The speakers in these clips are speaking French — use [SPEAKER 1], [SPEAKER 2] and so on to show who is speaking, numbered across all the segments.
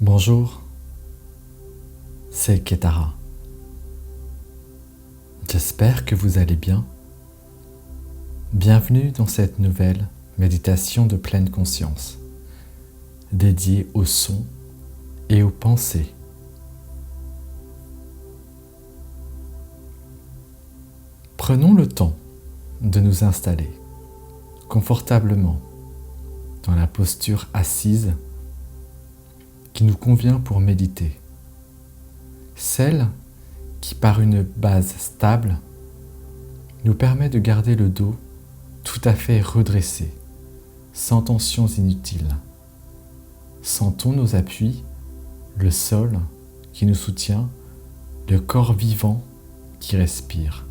[SPEAKER 1] Bonjour, c'est Ketara. J'espère que vous allez bien. Bienvenue dans cette nouvelle méditation de pleine conscience, dédiée aux sons et aux pensées. Prenons le temps de nous installer confortablement dans la posture assise qui nous convient pour méditer, celle qui, par une base stable, nous permet de garder le dos tout à fait redressé, sans tensions inutiles. Sentons nos appuis, le sol qui nous soutient, le corps vivant qui respire.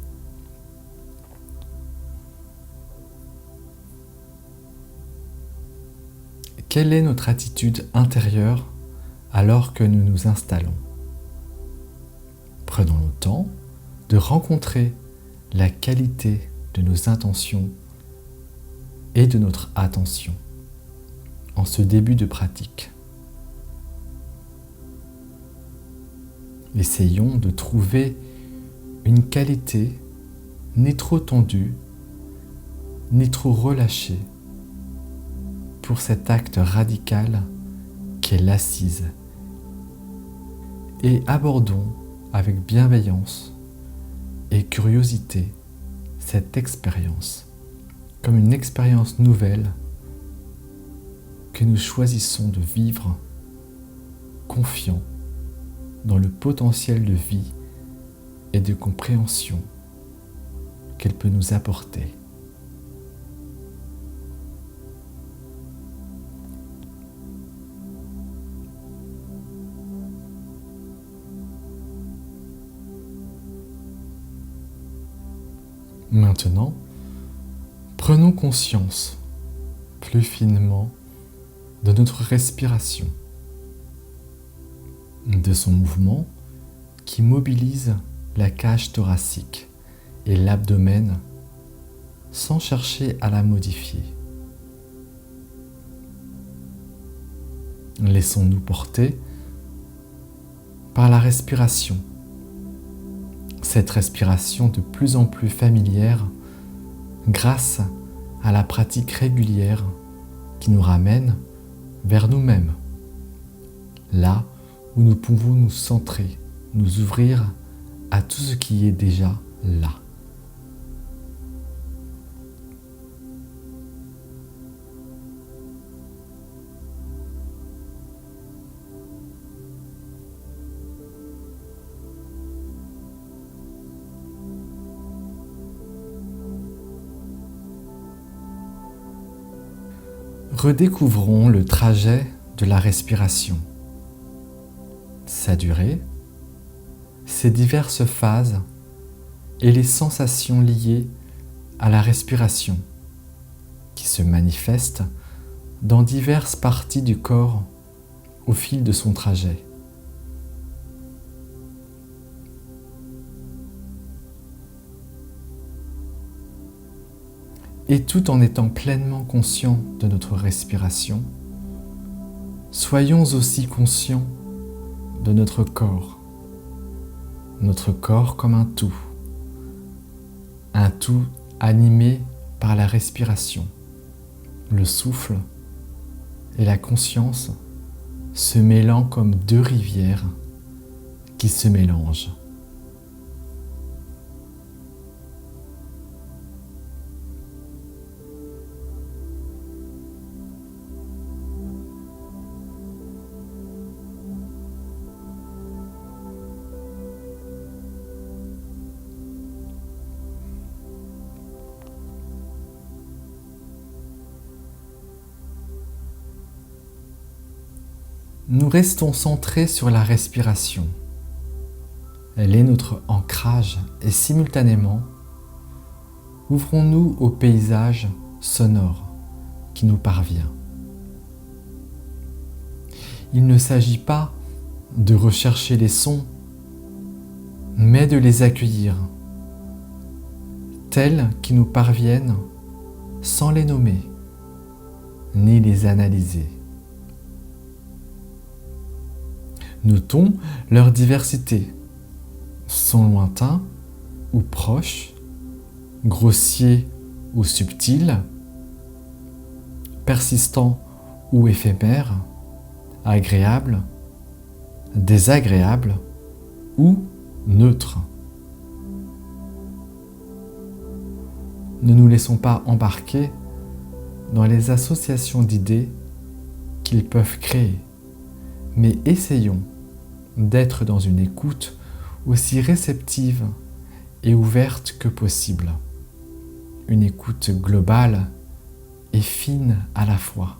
[SPEAKER 1] Quelle est notre attitude intérieure alors que nous nous installons? Prenons le temps de rencontrer la qualité de nos intentions et de notre attention en ce début de pratique. Essayons de trouver une qualité ni trop tendue, ni trop relâchée pour cet acte radical qu'est l'assise, et abordons avec bienveillance et curiosité cette expérience comme une expérience nouvelle que nous choisissons de vivre, confiants dans le potentiel de vie et de compréhension qu'elle peut nous apporter. Maintenant, prenons conscience plus finement de notre respiration, de son mouvement qui mobilise la cage thoracique et l'abdomen sans chercher à la modifier. Laissons-nous porter par la respiration. Cette respiration de plus en plus familière grâce à la pratique régulière qui nous ramène vers nous-mêmes, là où nous pouvons nous centrer, nous ouvrir à tout ce qui est déjà là. Redécouvrons le trajet de la respiration, sa durée, ses diverses phases et les sensations liées à la respiration qui se manifestent dans diverses parties du corps au fil de son trajet. Et tout en étant pleinement conscients de notre respiration, soyons aussi conscients de notre corps comme un tout animé par la respiration, le souffle et la conscience se mêlant comme deux rivières qui se mélangent. Nous restons centrés sur la respiration. Elle est notre ancrage et simultanément, ouvrons-nous au paysage sonore qui nous parvient. Il ne s'agit pas de rechercher les sons, mais de les accueillir, tels qu'ils nous parviennent sans les nommer, ni les analyser. Notons leur diversité, son lointain ou proche, grossier ou subtil, persistant ou éphémère, agréable, désagréable ou neutre. Ne nous laissons pas embarquer dans les associations d'idées qu'ils peuvent créer, mais essayons d'être dans une écoute aussi réceptive et ouverte que possible. Une écoute globale et fine à la fois.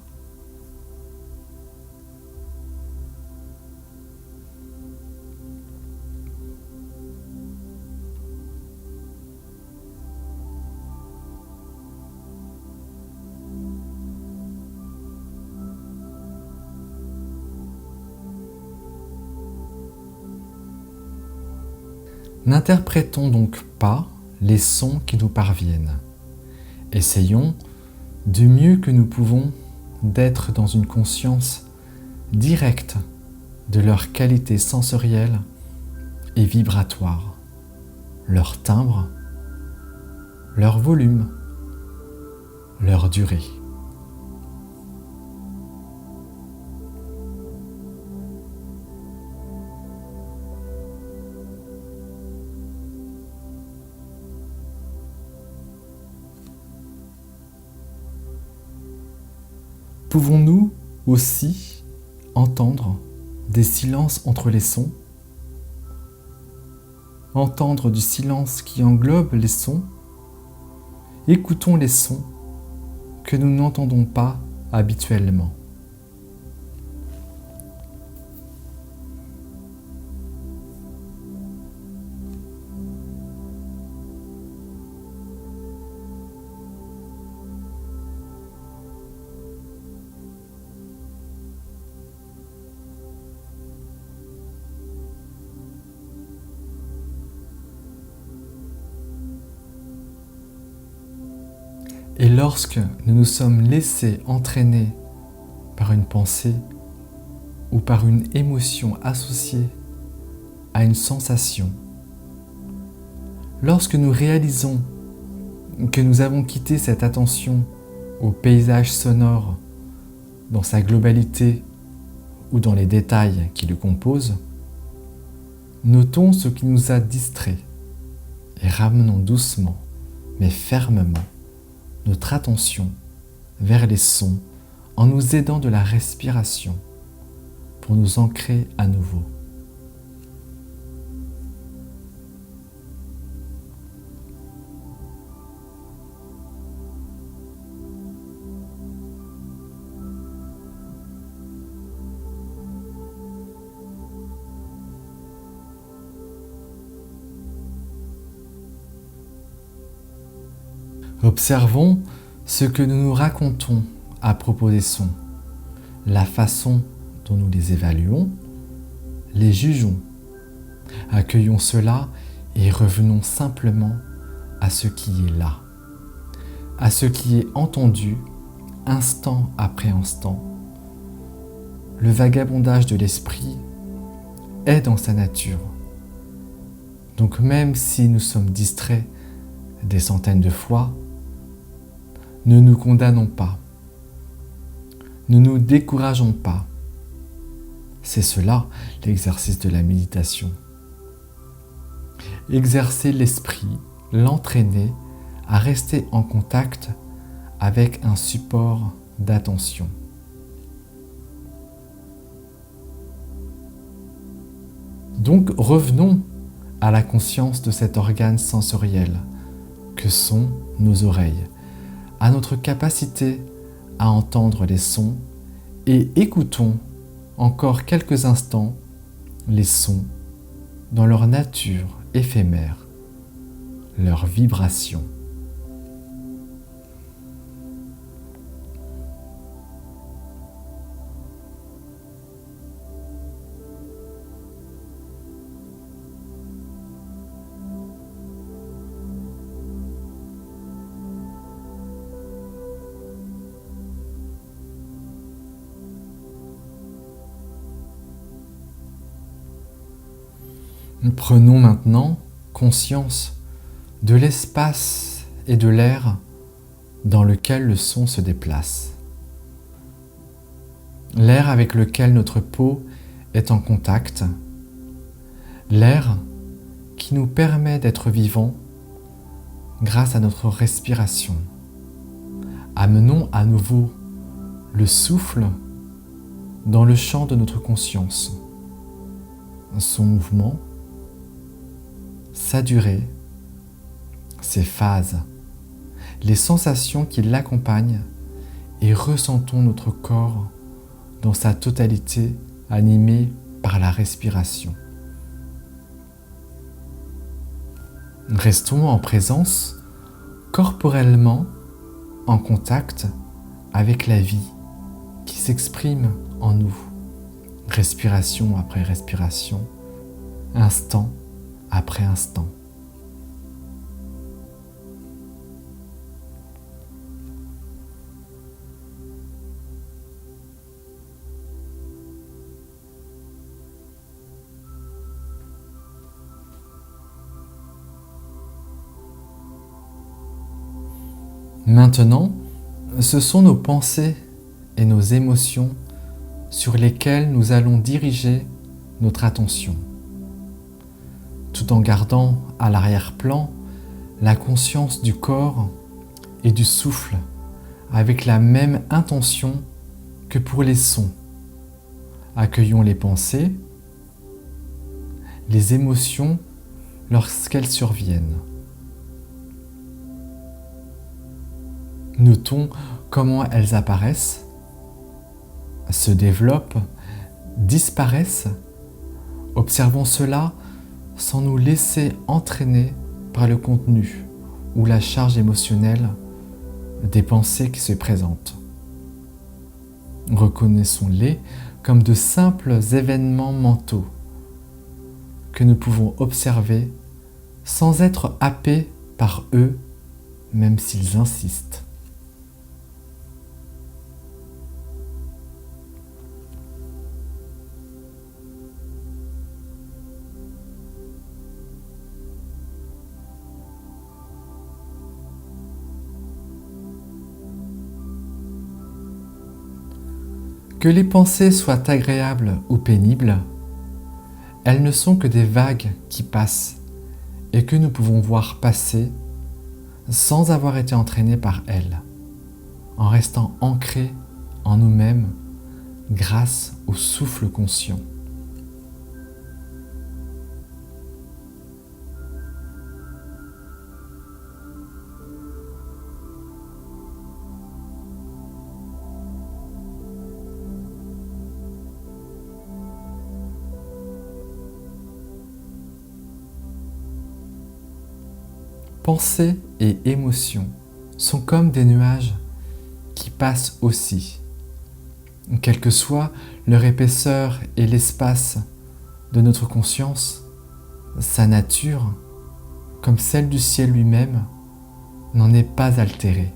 [SPEAKER 1] N'interprétons donc pas les sons qui nous parviennent. Essayons du mieux que nous pouvons d'être dans une conscience directe de leur qualité sensorielle et vibratoire, leur timbre, leur volume, leur durée. Pouvons-nous aussi entendre des silences entre les sons? Entendre du silence qui englobe les sons? Écoutons les sons que nous n'entendons pas habituellement. Et lorsque nous nous sommes laissés entraîner par une pensée ou par une émotion associée à une sensation, lorsque nous réalisons que nous avons quitté cette attention au paysage sonore dans sa globalité ou dans les détails qui le composent, notons ce qui nous a distraits et ramenons doucement mais fermement notre attention vers les sons en nous aidant de la respiration pour nous ancrer à nouveau. Observons ce que nous nous racontons à propos des sons, la façon dont nous les évaluons, les jugeons. Accueillons cela et revenons simplement à ce qui est là, à ce qui est entendu instant après instant. Le vagabondage de l'esprit est dans sa nature. Donc même si nous sommes distraits des centaines de fois, ne nous condamnons pas, ne nous décourageons pas. C'est cela l'exercice de la méditation. Exercer l'esprit, l'entraîner à rester en contact avec un support d'attention. Donc revenons à la conscience de cet organe sensoriel que sont nos oreilles, à notre capacité à entendre les sons et écoutons encore quelques instants les sons dans leur nature éphémère, leur vibration. Prenons maintenant conscience de l'espace et de l'air dans lequel le son se déplace. L'air avec lequel notre peau est en contact, l'air qui nous permet d'être vivants grâce à notre respiration. Amenons à nouveau le souffle dans le champ de notre conscience, son mouvement, sa durée, ses phases, les sensations qui l'accompagnent, et ressentons notre corps dans sa totalité animé par la respiration. Restons en présence, corporellement en contact avec la vie qui s'exprime en nous, respiration après respiration, instant après instant. Maintenant, ce sont nos pensées et nos émotions sur lesquelles nous allons diriger notre attention, tout en gardant à l'arrière-plan la conscience du corps et du souffle avec la même intention que pour les sons. Accueillons les pensées, les émotions lorsqu'elles surviennent. Notons comment elles apparaissent, se développent, disparaissent. Observons cela sans nous laisser entraîner par le contenu ou la charge émotionnelle des pensées qui se présentent. Reconnaissons-les comme de simples événements mentaux que nous pouvons observer sans être happés par eux, même s'ils insistent. Que les pensées soient agréables ou pénibles, elles ne sont que des vagues qui passent et que nous pouvons voir passer sans avoir été entraînés par elles, en restant ancrés en nous-mêmes grâce au souffle conscient. Pensées et émotions sont comme des nuages qui passent aussi. Quelle que soit leur épaisseur et l'espace de notre conscience, sa nature, comme celle du ciel lui-même, n'en est pas altérée.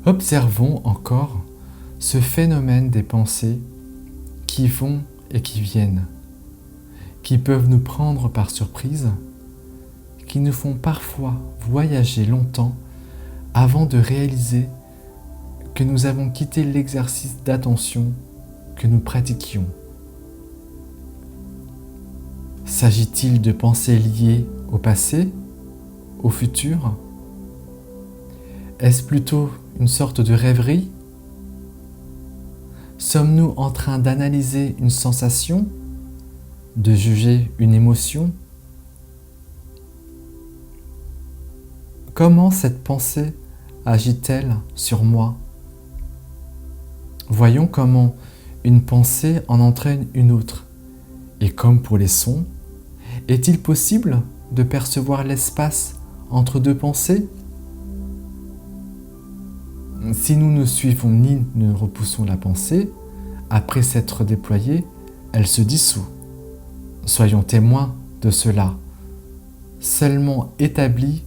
[SPEAKER 1] Observons encore ce phénomène des pensées qui vont et qui viennent, qui peuvent nous prendre par surprise, qui nous font parfois voyager longtemps avant de réaliser que nous avons quitté l'exercice d'attention que nous pratiquions. S'agit-il de pensées liées au passé, au futur ? Est-ce plutôt une sorte de rêverie ? Sommes-nous en train d'analyser une sensation, de juger une émotion ? Comment cette pensée agit-elle sur moi ? Voyons comment une pensée en entraîne une autre. Et comme pour les sons, est-il possible de percevoir l'espace entre deux pensées ? Si nous ne suivons ni ne repoussons la pensée, après s'être déployée, elle se dissout. Soyons témoins de cela, seulement établi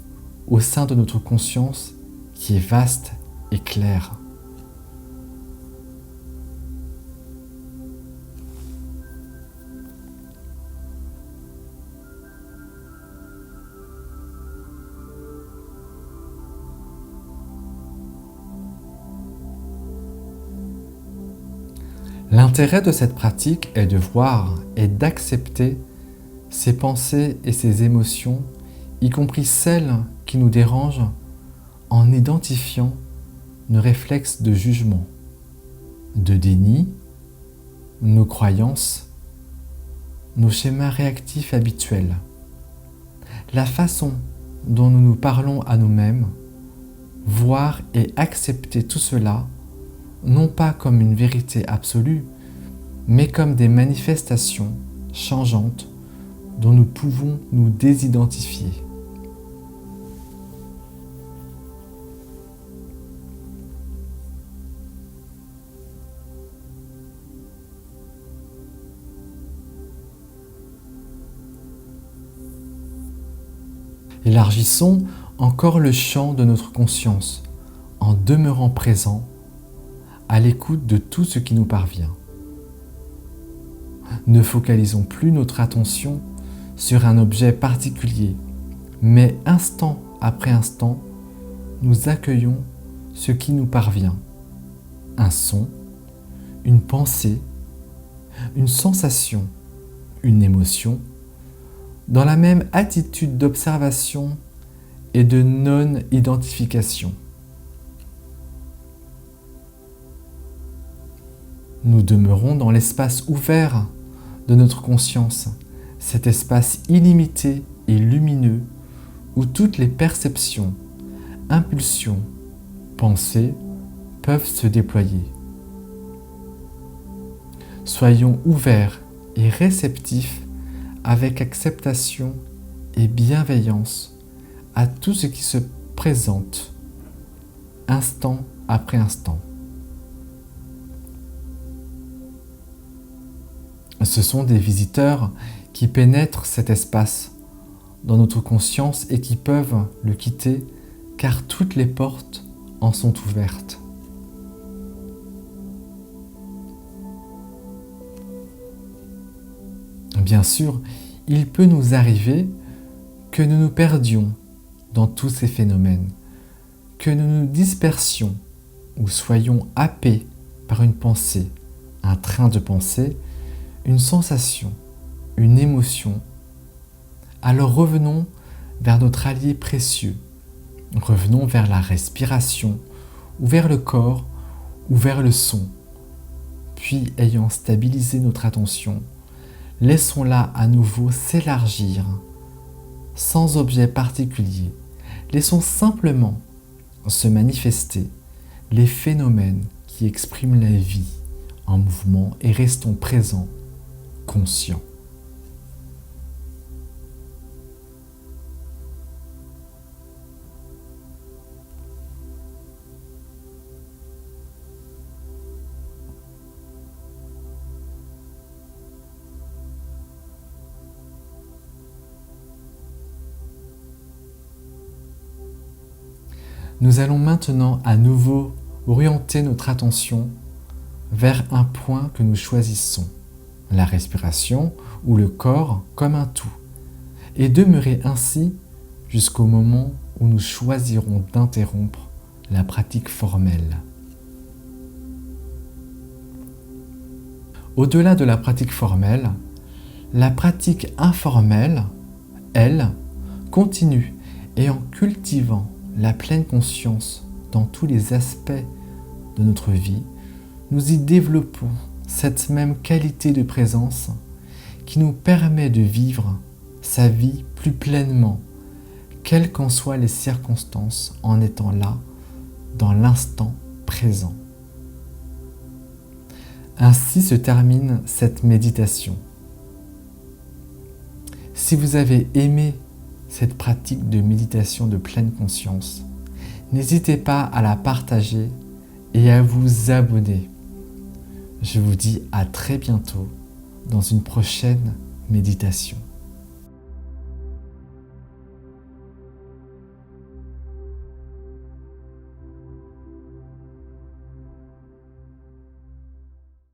[SPEAKER 1] au sein de notre conscience qui est vaste et claire. L'intérêt de cette pratique est de voir et d'accepter ces pensées et ces émotions, y compris celles qui nous dérangent, en identifiant nos réflexes de jugement, de déni, nos croyances, nos schémas réactifs habituels, la façon dont nous nous parlons à nous-mêmes, voir et accepter tout cela, non pas comme une vérité absolue, mais comme des manifestations changeantes dont nous pouvons nous désidentifier. Élargissons encore le champ de notre conscience en demeurant présents à l'écoute de tout ce qui nous parvient. Ne focalisons plus notre attention sur un objet particulier, mais instant après instant, nous accueillons ce qui nous parvient. Un son, une pensée, une sensation, une émotion, dans la même attitude d'observation et de non-identification. Nous demeurons dans l'espace ouvert de notre conscience, cet espace illimité et lumineux où toutes les perceptions, impulsions, pensées peuvent se déployer. Soyons ouverts et réceptifs avec acceptation et bienveillance à tout ce qui se présente, instant après instant. Ce sont des visiteurs qui pénètrent cet espace dans notre conscience et qui peuvent le quitter car toutes les portes en sont ouvertes. Bien sûr, il peut nous arriver que nous nous perdions dans tous ces phénomènes, que nous nous dispersions ou soyons happés par une pensée, un train de pensée, une sensation, une émotion. Alors revenons vers notre allié précieux, revenons vers la respiration, ou vers le corps, ou vers le son. Puis, ayant stabilisé notre attention, laissons-la à nouveau s'élargir, sans objet particulier. Laissons simplement se manifester les phénomènes qui expriment la vie en mouvement et restons présents, conscients. Nous allons maintenant à nouveau orienter notre attention vers un point que nous choisissons, la respiration ou le corps comme un tout, et demeurer ainsi jusqu'au moment où nous choisirons d'interrompre la pratique formelle. Au-delà de la pratique formelle, la pratique informelle, elle, continue et en cultivant la pleine conscience dans tous les aspects de notre vie, nous y développons cette même qualité de présence qui nous permet de vivre sa vie plus pleinement, quelles qu'en soient les circonstances, en étant là, dans l'instant présent. Ainsi se termine cette méditation. Si vous avez aimé cette pratique de méditation de pleine conscience, n'hésitez pas à la partager et à vous abonner. Je vous dis à très bientôt dans une prochaine méditation.